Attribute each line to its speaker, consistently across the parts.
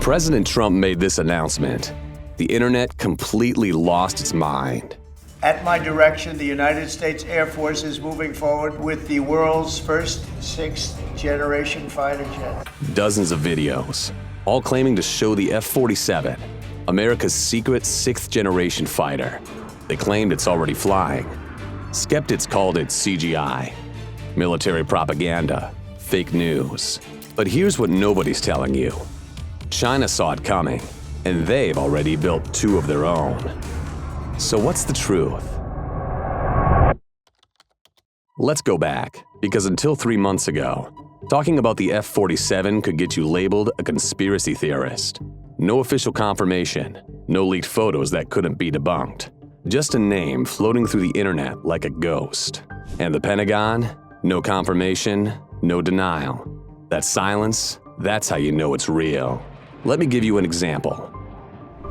Speaker 1: President Trump made this announcement, the internet completely lost its mind.
Speaker 2: At my direction, the United States Air Force is moving forward with the world's first sixth-generation fighter jet.
Speaker 1: Dozens of videos, all claiming to show the F-47, America's secret sixth-generation fighter. They claimed it's already flying. Skeptics called it CGI, military propaganda, fake news. But here's what nobody's telling you. China saw it coming, and they've already built two of their own. So what's the truth? Let's go back, because until 3 months ago, talking about the F-47 could get you labeled a conspiracy theorist. No official confirmation, no leaked photos that couldn't be debunked. Just a name floating through the internet like a ghost. And the Pentagon? No confirmation, no denial. That silence, that's how you know it's real. Let me give you an example.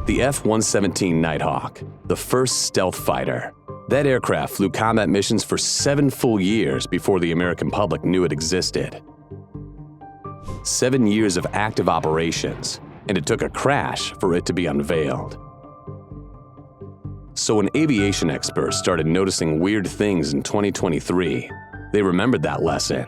Speaker 1: The F-117 Nighthawk, the first stealth fighter. That aircraft flew combat missions for 7 full years before the American public knew it existed. 7 years of active operations, and it took a crash for it to be unveiled. So when aviation experts started noticing weird things in 2023, they remembered that lesson.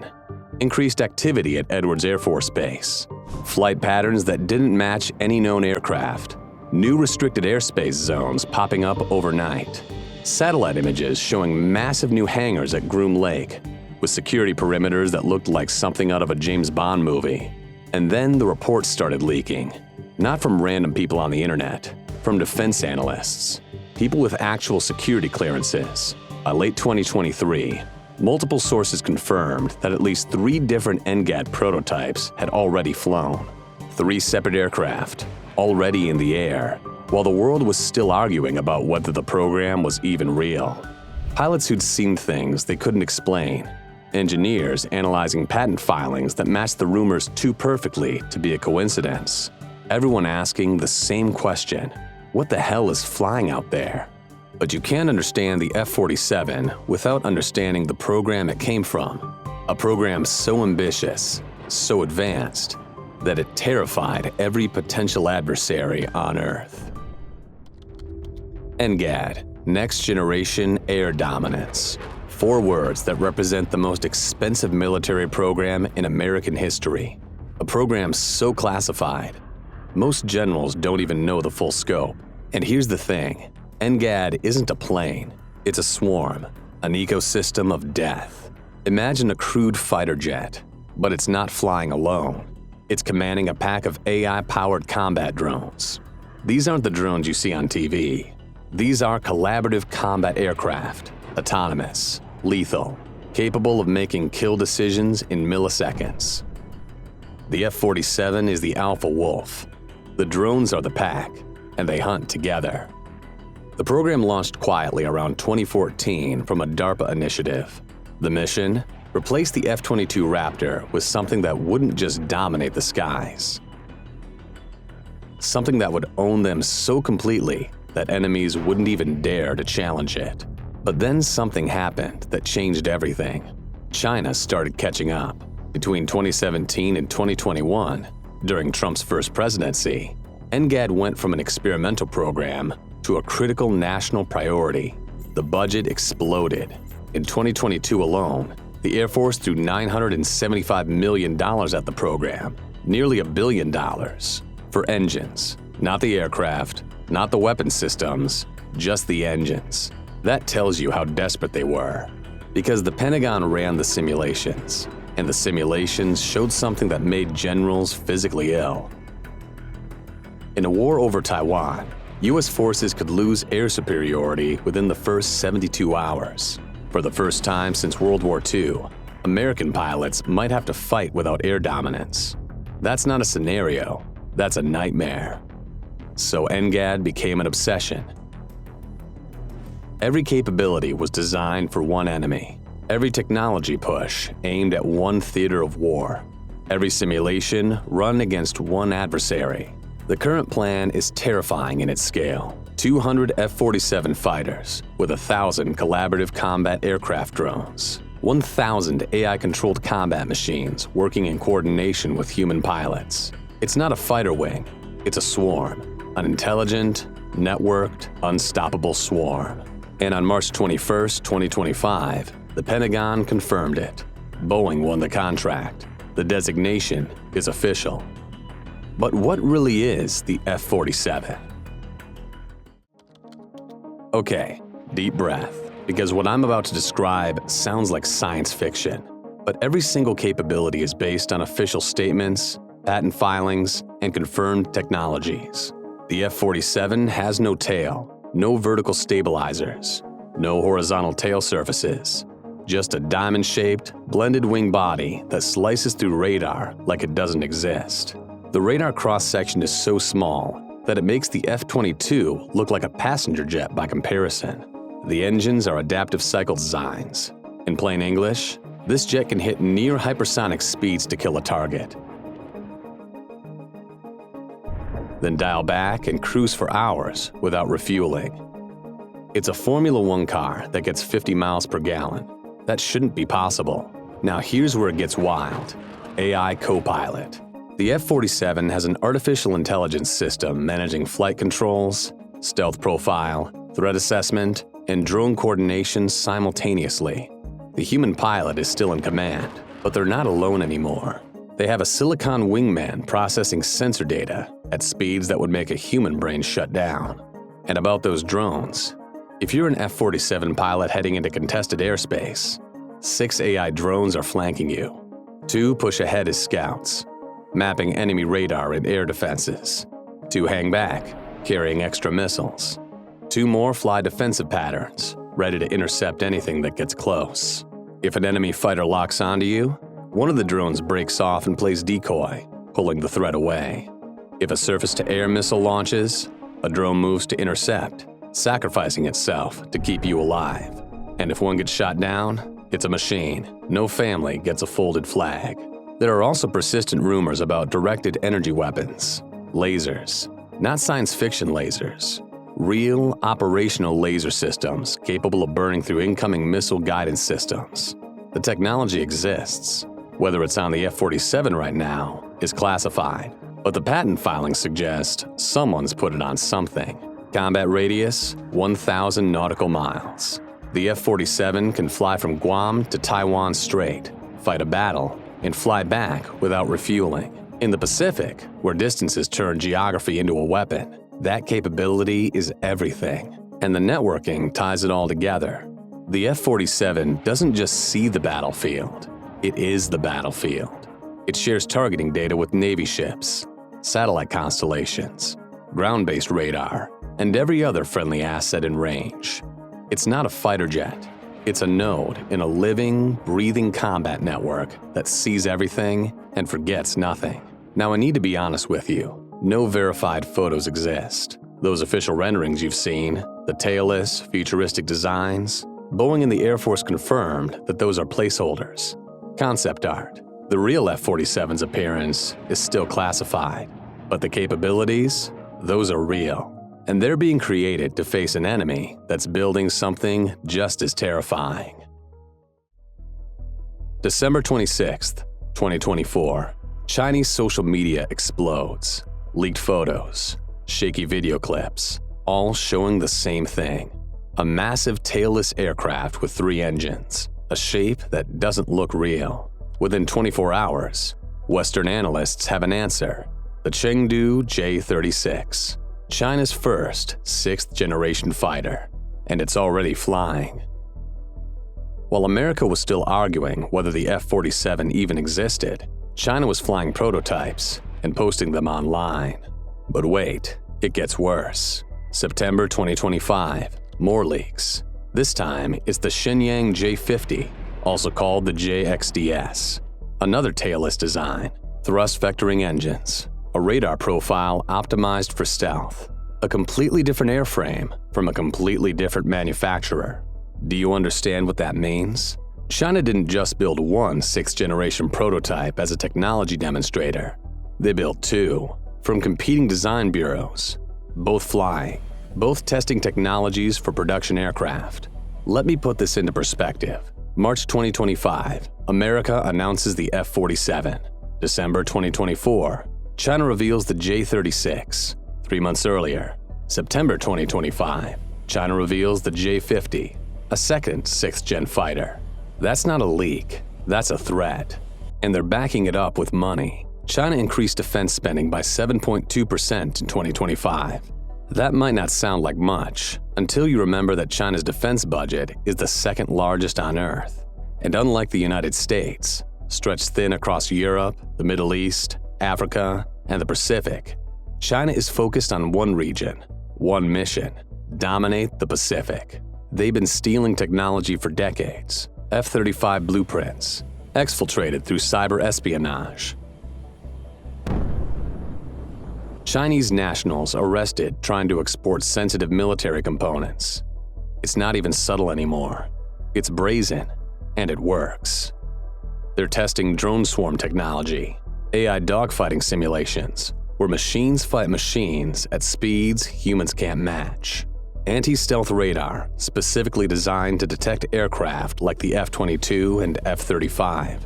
Speaker 1: Increased activity at Edwards Air Force Base, flight patterns that didn't match any known aircraft, new restricted airspace zones popping up overnight, satellite images showing massive new hangars at Groom Lake, with security perimeters that looked like something out of a James Bond movie. And then the reports started leaking, not from random people on the internet, from defense analysts, people with actual security clearances. By late 2023, multiple sources confirmed that at least 3 different NGAD prototypes had already flown. 3 separate aircraft, already in the air, while the world was still arguing about whether the program was even real. Pilots who'd seen things they couldn't explain. Engineers analyzing patent filings that matched the rumors too perfectly to be a coincidence. Everyone asking the same question: what the hell is flying out there? But you can't understand the F-47 without understanding the program it came from. A program so ambitious, so advanced, that it terrified every potential adversary on Earth. NGAD, Next Generation Air Dominance. 4 words that represent the most expensive military program in American history. A program so classified, most generals don't even know the full scope. And here's the thing. NGAD isn't a plane, it's a swarm, an ecosystem of death. Imagine a crewed fighter jet, but it's not flying alone. It's commanding a pack of AI-powered combat drones. These aren't the drones you see on TV. These are collaborative combat aircraft, autonomous, lethal, capable of making kill decisions in milliseconds. The F-47 is the alpha wolf. The drones are the pack, and they hunt together. The program launched quietly around 2014 from a DARPA initiative. The mission? Replace the F-22 Raptor with something that wouldn't just dominate the skies. Something that would own them so completely that enemies wouldn't even dare to challenge it. But then something happened that changed everything. China started catching up. Between 2017 and 2021, during Trump's first presidency, NGAD went from an experimental program to a critical national priority. The budget exploded. In 2022 alone, the Air Force threw $975 million at the program, nearly $1 billion, for engines. Not the aircraft, not the weapon systems, just the engines. That tells you how desperate they were, because the Pentagon ran the simulations, and the simulations showed something that made generals physically ill. In a war over Taiwan, U.S. forces could lose air superiority within the first 72 hours. For the first time since World War II, American pilots might have to fight without air dominance. That's not a scenario, that's a nightmare. So NGAD became an obsession. Every capability was designed for one enemy. Every technology push aimed at one theater of war. Every simulation run against one adversary. The current plan is terrifying in its scale. 200 F-47 fighters with 1,000 collaborative combat aircraft drones. 1,000 AI-controlled combat machines working in coordination with human pilots. It's not a fighter wing. It's a swarm, an intelligent, networked, unstoppable swarm. And on March 21st, 2025, the Pentagon confirmed it. Boeing won the contract. The designation is official. But what really is the F-47? Okay, deep breath, because what I'm about to describe sounds like science fiction. But every single capability is based on official statements, patent filings, and confirmed technologies. The F-47 has no tail, no vertical stabilizers, no horizontal tail surfaces, just a diamond-shaped, blended wing body that slices through radar like it doesn't exist. The radar cross-section is so small that it makes the F-22 look like a passenger jet by comparison. The engines are adaptive cycle designs. In plain English, this jet can hit near hypersonic speeds to kill a target, then dial back and cruise for hours without refueling. It's a Formula One car that gets 50 miles per gallon. That shouldn't be possible. Now here's where it gets wild. AI co-pilot. The F-47 has an artificial intelligence system managing flight controls, stealth profile, threat assessment, and drone coordination simultaneously. The human pilot is still in command, but they're not alone anymore. They have a silicon wingman processing sensor data at speeds that would make a human brain shut down. And about those drones, if you're an F-47 pilot heading into contested airspace, 6 AI drones are flanking you. 2 push ahead as scouts, mapping enemy radar and air defenses. 2 hang back, carrying extra missiles. 2 more fly defensive patterns, ready to intercept anything that gets close. If an enemy fighter locks onto you, one of the drones breaks off and plays decoy, pulling the threat away. If a surface-to-air missile launches, a drone moves to intercept, sacrificing itself to keep you alive. And if one gets shot down, it's a machine. No family gets a folded flag. There are also persistent rumors about directed energy weapons, lasers, not science fiction lasers, real operational laser systems capable of burning through incoming missile guidance systems. The technology exists. Whether it's on the F-47 right now is classified, but the patent filings suggest someone's put it on something. Combat radius, 1,000 nautical miles. The F-47 can fly from Guam to Taiwan Strait, fight a battle, and fly back without refueling. In the Pacific, where distances turn geography into a weapon, that capability is everything, and the networking ties it all together. The F-47 doesn't just see the battlefield, it is the battlefield. It shares targeting data with Navy ships, satellite constellations, ground-based radar, and every other friendly asset in range. It's not a fighter jet. It's a node in a living, breathing combat network that sees everything and forgets nothing. Now, I need to be honest with you. No verified photos exist. Those official renderings you've seen, the tailless, futuristic designs, Boeing and the Air Force confirmed that those are placeholders, concept art. The real F-47's appearance is still classified, but the capabilities, those are real. And they're being created to face an enemy that's building something just as terrifying. December 26th, 2024. Chinese social media explodes. Leaked photos, shaky video clips, all showing the same thing. A massive tailless aircraft with 3 engines, a shape that doesn't look real. Within 24 hours, Western analysts have an answer: the Chengdu J-36. China's first 6th-generation fighter, and it's already flying. While America was still arguing whether the F-47 even existed, China was flying prototypes and posting them online. But wait, it gets worse. September 2025, more leaks. This time, it's the Shenyang J-50, also called the JXDS. Another tailless design, thrust vectoring engines, a radar profile optimized for stealth, a completely different airframe from a completely different manufacturer. Do you understand what that means? China didn't just build one 6th-generation prototype as a technology demonstrator. They built 2 from competing design bureaus, both flying, both testing technologies for production aircraft. Let me put this into perspective. March 2025, America announces the F-47. December 2024, China reveals the J-36. 3 months earlier, September 2025, China reveals the J-50, a second 6th-gen fighter. That's not a leak, that's a threat. And they're backing it up with money. China increased defense spending by 7.2% in 2025. That might not sound like much, until you remember that China's defense budget is the second largest on Earth. And unlike the United States, stretched thin across Europe, the Middle East, Africa, and the Pacific, China is focused on one region, one mission: dominate the Pacific. They've been stealing technology for decades. F-35 blueprints, exfiltrated through cyber espionage. Chinese nationals arrested trying to export sensitive military components. It's not even subtle anymore. It's brazen, and it works. They're testing drone swarm technology, AI dogfighting simulations, where machines fight machines at speeds humans can't match. Anti-stealth radar, specifically designed to detect aircraft like the F-22 and F-35.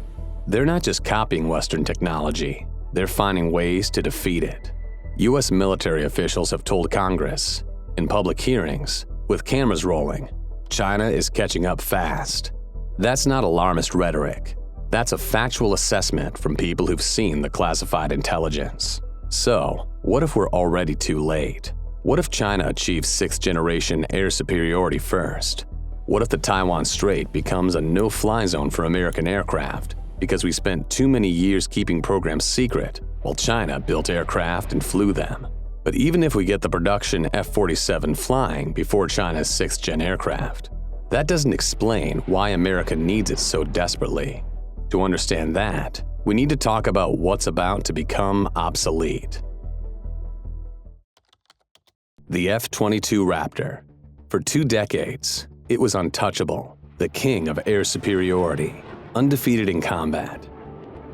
Speaker 1: They're not just copying Western technology, they're finding ways to defeat it. U.S. military officials have told Congress, in public hearings, with cameras rolling, China is catching up fast. That's not alarmist rhetoric. That's a factual assessment from people who've seen the classified intelligence. So, what if we're already too late? What if China achieves 6th-generation air superiority first? What if the Taiwan Strait becomes a no-fly zone for American aircraft because we spent too many years keeping programs secret while China built aircraft and flew them? But even if we get the production F-47 flying before China's 6th-gen aircraft, that doesn't explain why America needs it so desperately. To understand that, we need to talk about what's about to become obsolete. The F-22 Raptor. For 2 decades, it was untouchable, the king of air superiority, undefeated in combat.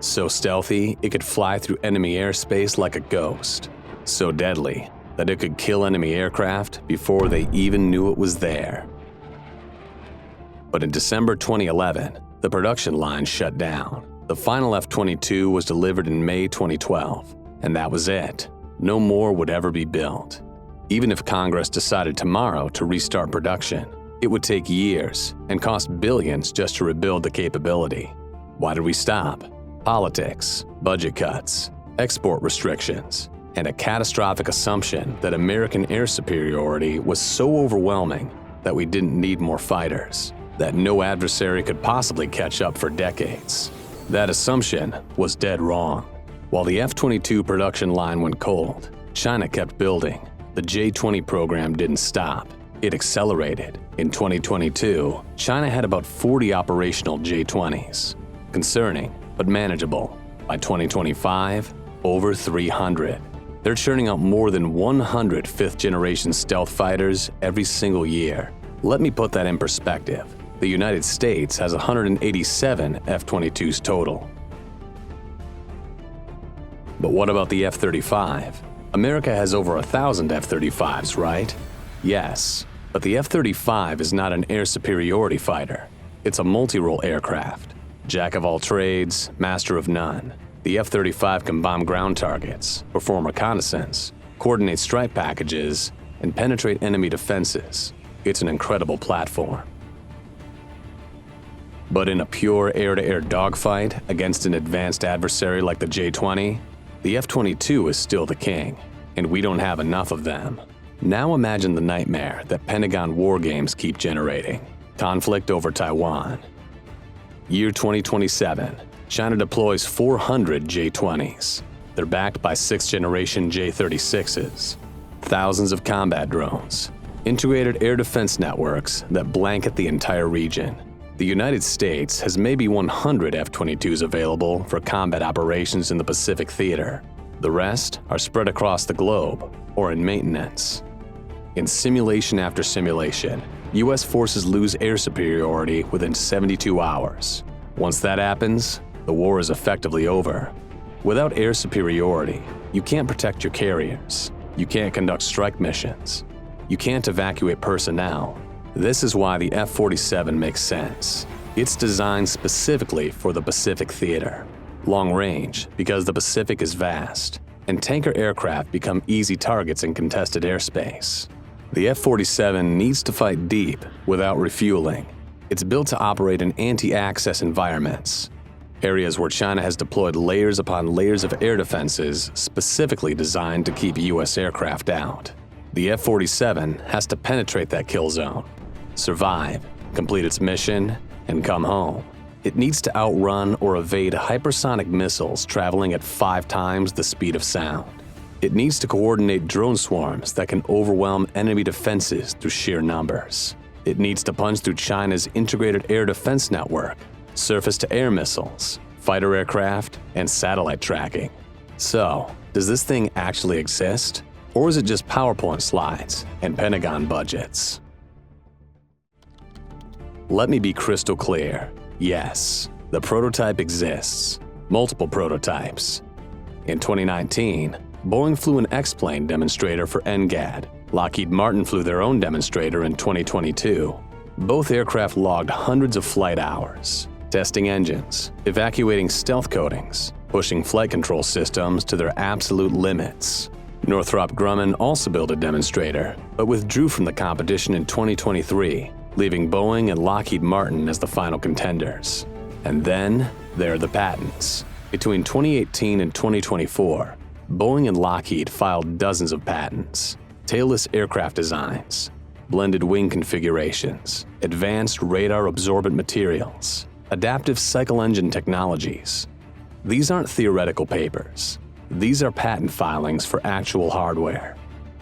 Speaker 1: So stealthy, it could fly through enemy airspace like a ghost. So deadly that it could kill enemy aircraft before they even knew it was there. But in December 2011, the production line shut down. The final F-22 was delivered in May 2012, and that was it. No more would ever be built. Even if Congress decided tomorrow to restart production, it would take years and cost billions just to rebuild the capability. Why did we stop? Politics, budget cuts, export restrictions, and a catastrophic assumption that American air superiority was so overwhelming that we didn't need more fighters, that no adversary could possibly catch up for decades. That assumption was dead wrong. While the F-22 production line went cold, China kept building. The J-20 program didn't stop. It accelerated. In 2022, China had about 40 operational J-20s. Concerning, but manageable. By 2025, over 300. They're churning out more than 100 5th-generation stealth fighters every single year. Let me put that in perspective. The United States has 187 F-22s total. But what about the F-35? America has over 1,000 F-35s, right? Yes, but the F-35 is not an air superiority fighter. It's a multi-role aircraft. Jack of all trades, master of none. The F-35 can bomb ground targets, perform reconnaissance, coordinate strike packages, and penetrate enemy defenses. It's an incredible platform. But in a pure air-to-air dogfight against an advanced adversary like the J-20, the F-22 is still the king, and we don't have enough of them. Now imagine the nightmare that Pentagon war games keep generating. Conflict over Taiwan. Year 2027, China deploys 400 J-20s. They're backed by 6th-generation J-36s, thousands of combat drones, integrated air defense networks that blanket the entire region. The United States has maybe 100 F-22s available for combat operations in the Pacific Theater. The rest are spread across the globe or in maintenance. In simulation after simulation, U.S. forces lose air superiority within 72 hours. Once that happens, the war is effectively over. Without air superiority, you can't protect your carriers. You can't conduct strike missions. You can't evacuate personnel. This is why the F-47 makes sense. It's designed specifically for the Pacific Theater. Long range, because the Pacific is vast. and tanker aircraft become easy targets in contested airspace. The F-47 needs to fight deep without refueling. It's built to operate in anti-access environments, areas where China has deployed layers upon layers of air defenses specifically designed to keep U.S. aircraft out. The F-47 has to penetrate that kill zone, survive, complete its mission, and come home. It needs to outrun or evade hypersonic missiles traveling at 5 times the speed of sound. It needs to coordinate drone swarms that can overwhelm enemy defenses through sheer numbers. It needs to punch through China's integrated air defense network, surface-to-air missiles, fighter aircraft, and satellite tracking. So, does this thing actually exist? Or is it just PowerPoint slides and Pentagon budgets? Let me be crystal clear. Yes, the prototype exists. Multiple prototypes. In 2019, Boeing flew an X-plane demonstrator for NGAD. Lockheed Martin flew their own demonstrator in 2022. Both aircraft logged hundreds of flight hours, testing engines, evacuating stealth coatings, pushing flight control systems to their absolute limits. Northrop Grumman also built a demonstrator, but withdrew from the competition in 2023, leaving Boeing and Lockheed Martin as the final contenders. And then, there are the patents. Between 2018 and 2024, Boeing and Lockheed filed dozens of patents. Tailless aircraft designs, blended wing configurations, advanced radar-absorbent materials, adaptive cycle engine technologies. These aren't theoretical papers. These are patent filings for actual hardware.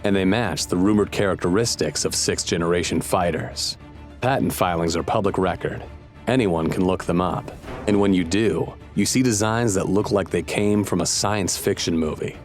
Speaker 1: And they match the rumored characteristics of 6th-generation fighters. Patent filings are public record. Anyone can look them up. And when you do, you see designs that look like they came from a science fiction movie.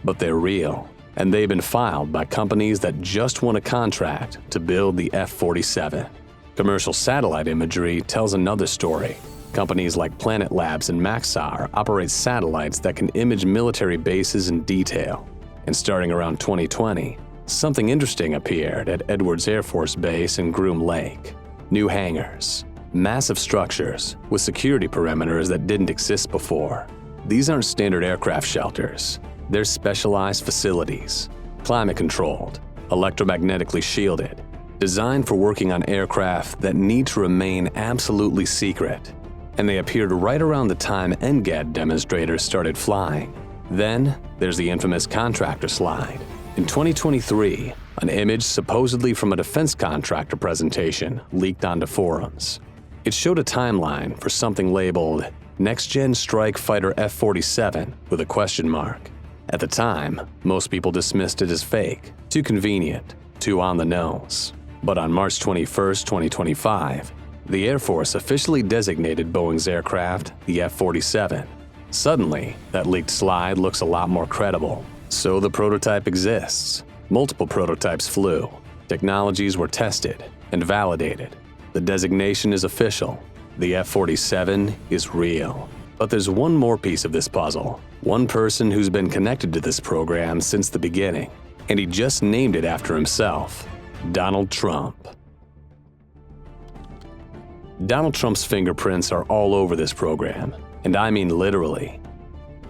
Speaker 1: But they're real, and they've been filed by companies that just won a contract to build the F-47. Commercial satellite imagery tells another story. Companies like Planet Labs and Maxar operate satellites that can image military bases in detail. And starting around 2020, something interesting appeared at Edwards Air Force Base in Groom Lake. New hangars, massive structures with security perimeters that didn't exist before. These aren't standard aircraft shelters. They're specialized facilities, climate-controlled, electromagnetically shielded, designed for working on aircraft that need to remain absolutely secret. And they appeared right around the time NGAD demonstrators started flying. Then, there's the infamous contractor slide. In 2023, an image supposedly from a defense contractor presentation leaked onto forums. It showed a timeline for something labeled Next-Gen Strike Fighter F-47 with a question mark. At the time, most people dismissed it as fake, too convenient, too on the nose. But on March 21, 2025, the Air Force officially designated Boeing's aircraft the F-47. Suddenly, that leaked slide looks a lot more credible. So the prototype exists. Multiple prototypes flew. Technologies were tested and validated. The designation is official. The F-47 is real. But there's one more piece of this puzzle. One person who's been connected to this program since the beginning. And he just named it after himself. Donald Trump. Donald Trump's fingerprints are all over this program, and I mean literally.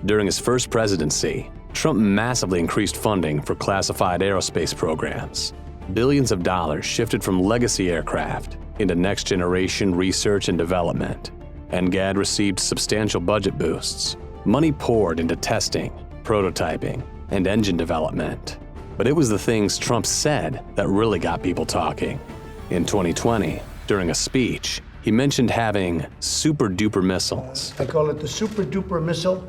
Speaker 1: During his first presidency, Trump massively increased funding for classified aerospace programs. Billions of dollars shifted from legacy aircraft into next-generation research and development. NGAD received substantial budget boosts. Money poured into testing, prototyping, and engine development. But it was the things Trump said that really got people talking. In 2020, during a speech, he mentioned having super-duper missiles.
Speaker 2: I call it the super-duper missile,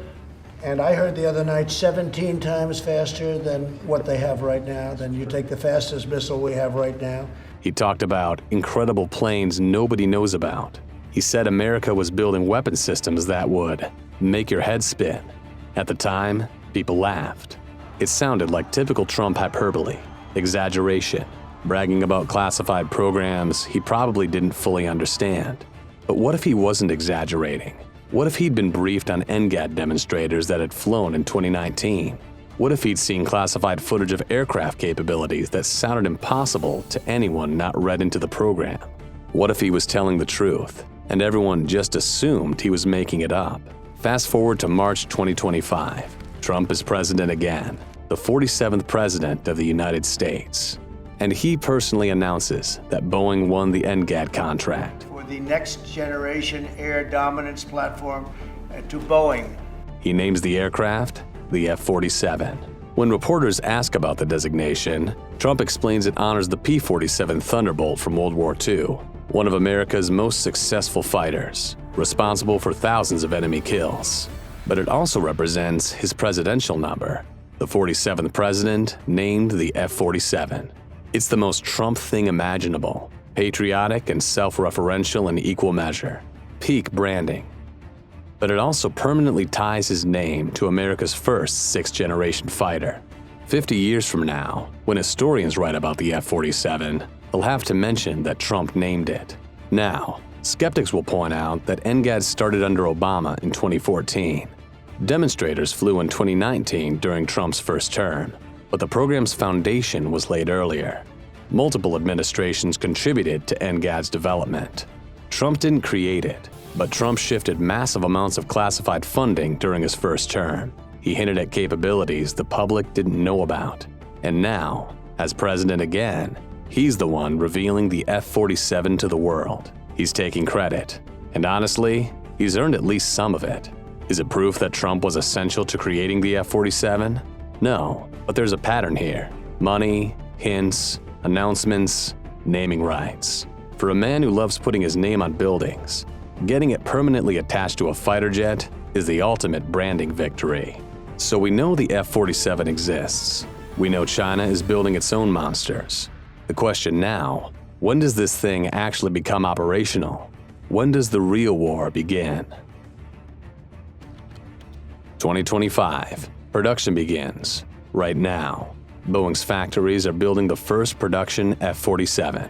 Speaker 2: and I heard the other night 17 times faster than what they have right now. Then you take the fastest missile we have right now.
Speaker 1: He talked about incredible planes nobody knows about. He said America was building weapon systems that would make your head spin. At the time, people laughed. It sounded like typical Trump hyperbole, exaggeration, bragging about classified programs he probably didn't fully understand. But what if he wasn't exaggerating? What if he'd been briefed on NGAD demonstrators that had flown in 2019? What if he'd seen classified footage of aircraft capabilities that sounded impossible to anyone not read into the program? What if he was telling the truth, and everyone just assumed he was making it up? Fast forward to March 2025. Trump is president again, the 47th president of the United States. And he personally announces that Boeing won the NGAD contract.
Speaker 2: For the next generation air dominance platform to Boeing.
Speaker 1: He names the aircraft the F-47. When reporters ask about the designation, Trump explains it honors the P-47 Thunderbolt from World War II, one of America's most successful fighters, responsible for thousands of enemy kills. But it also represents his presidential number. The 47th president named the F-47. It's the most Trump thing imaginable, patriotic and self-referential in equal measure, peak branding. But it also permanently ties his name to America's first sixth-generation fighter. 50 years from now, when historians write about the F-47, they'll have to mention that Trump named it. Now, skeptics will point out that NGAD started under Obama in 2014. Demonstrators flew in 2019 during Trump's first term, but the program's foundation was laid earlier. Multiple administrations contributed to NGAD's development. Trump didn't create it, but Trump shifted massive amounts of classified funding during his first term. He hinted at capabilities the public didn't know about. And now, as president again, he's the one revealing the F-47 to the world. He's taking credit. And honestly, he's earned at least some of it. Is it proof that Trump was essential to creating the F-47? No, but there's a pattern here. Money, hints, announcements, naming rights. For a man who loves putting his name on buildings, getting it permanently attached to a fighter jet is the ultimate branding victory. So we know the F-47 exists. We know China is building its own monsters. The question now, when does this thing actually become operational? When does the real war begin? 2025. Production begins. Right now. Boeing's factories are building the first production F-47.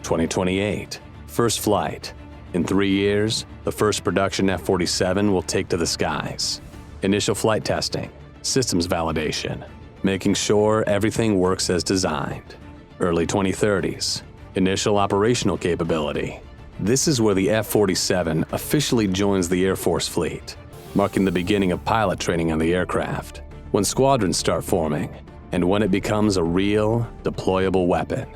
Speaker 1: 2028. First flight. In 3 years, the first production F-47 will take to the skies. Initial flight testing, systems validation, making sure everything works as designed. Early 2030s, initial operational capability. This is where the F-47 officially joins the Air Force fleet, marking the beginning of pilot training on the aircraft, when squadrons start forming, and when it becomes a real, deployable weapon.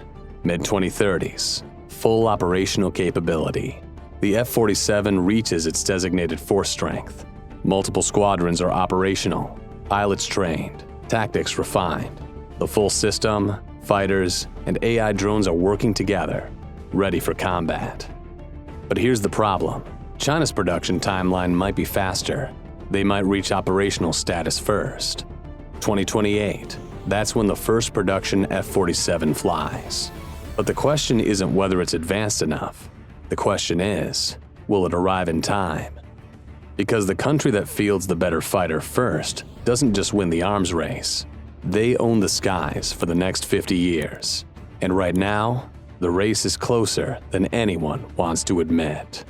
Speaker 1: Mid-2030s, full operational capability. The F-47 reaches its designated force strength. Multiple squadrons are operational, pilots trained, tactics refined. The full system, fighters, and AI drones are working together, ready for combat. But here's the problem. China's production timeline might be faster. They might reach operational status first. 2028, that's when the first production F-47 flies. But the question isn't whether it's advanced enough. The question is, will it arrive in time? Because the country that fields the better fighter first doesn't just win the arms race. They own the skies for the next 50 years. And right now, the race is closer than anyone wants to admit.